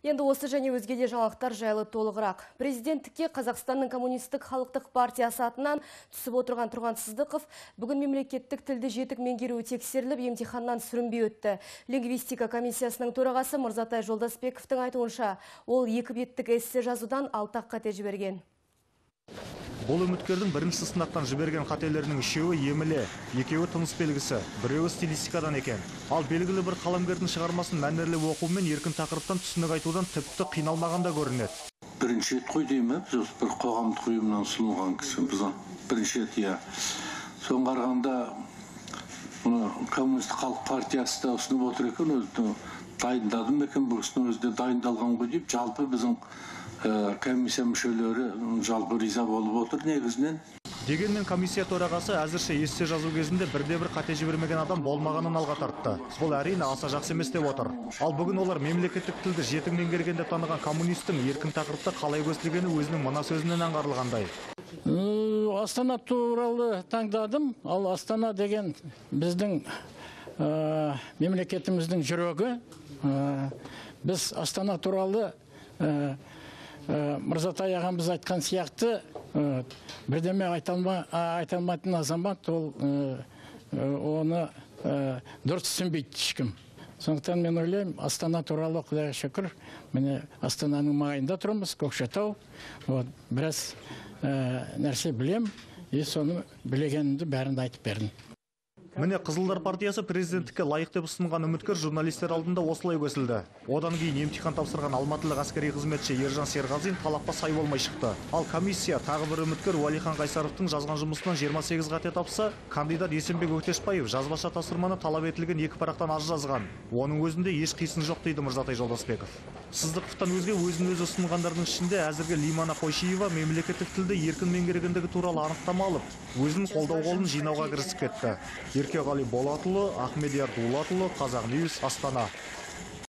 Енді осы және өзгеде жаңалықтар жайлы толығырақ. Президенттікке Қазақстанның коммунистік халықтық партиясы атынан түсіп отырған Тұрған Сыздықов бүгін мемлекеттік тілді жетік меңгеруі тексеріліп, емтиханнан сүрінбей өтті. Лингвистика комиссиясының төрағасы Мырзатай Жолдасбековтің айтуынша, ол 2 беттік эссе жазудан 6 қате жіберген. Бұл үміткердің бірінші сынақтан жіберген қателерінің 3-і еміле, 2-і тыныс белгісі, 1-і стилистикадан екен. Ал белгілі бір қаламгердің шығармасын мәнерлеп оқумен еркін тақырыптан түсінік айтудан тіпті қиналмағанда көрінеді. Бірінші рет қой деймін, біз бір қоғамдық ұйымнан ұсынылған кісі. Бірінші рет, иә. Соған қарағанда коммунистік халық партиясы да ұсынып отыр екен, өзі дайындадым екен, бұл кісінің өзі де дайындалған ғой деп, жалпы біздің комиссия мүшелері жалпы риза болып отыр негізінен. Дегенмен комиссия төрағасы әзірше эссе жазу кезінде бірде-бір қате жібермеген адам болмағанын алға тартты. Бұл әрине аса жақсы емес деп отыр. Ал бүгін олар мемлекеттік тілді жетік меңгерген деп таныған коммунистің еркін тақырыпта қалай көсілгені өзінің мына сөзінен аңғарылғандай. Астана туралы таңдадым. Ал Астана деген біздің мемлекетіміздің жүрегі. Біз Астана туралы Мырзатай ағамыз айтқан сияқты бірдеме айталмайтын азамат, ол оны дұрыс түсінбейді ешкім. Сондықтан мен ойлаймын, Астана туралы Құдайға шүкір, міне Астананың маңайында тұрмыз, Көкшетау. Біраз нәрсе білем, соны білегенімді бәрін айтып бердім. Міне Қызылдар партиясы президенттікке лайық деп ұсынған үміткер журналистер алдында осылай көсілді. Одан кейін емтихан тапсырған алматылық әскери қызметші Ержан Серғазин талапқа сай болмай шықты. Ал комиссия тағы бір үміткер Уәлихан Қайсаровтың жазған жұмысынан 28 қате тапса, кандидат Есенбек Өтешбаев жазбаша тапсырманы талап етілген 2 парақтан аз жазған. Оның өзінде еш қисын жоқ дейді Мырзатай Жолдасбеков. Сыздықовтан өзге өзін-өзі ұсынғандардың ішінде әзірге Лимана Қойшиева мемлекеттік тілді еркін меңгергендігі туралы анықтама алып, өзінің қолдау қолын жинауға кірісіп кетті. Еркеғали Болатұлы, Ахмедияр Дулатұлы, Қазақ Ньюс, Астана.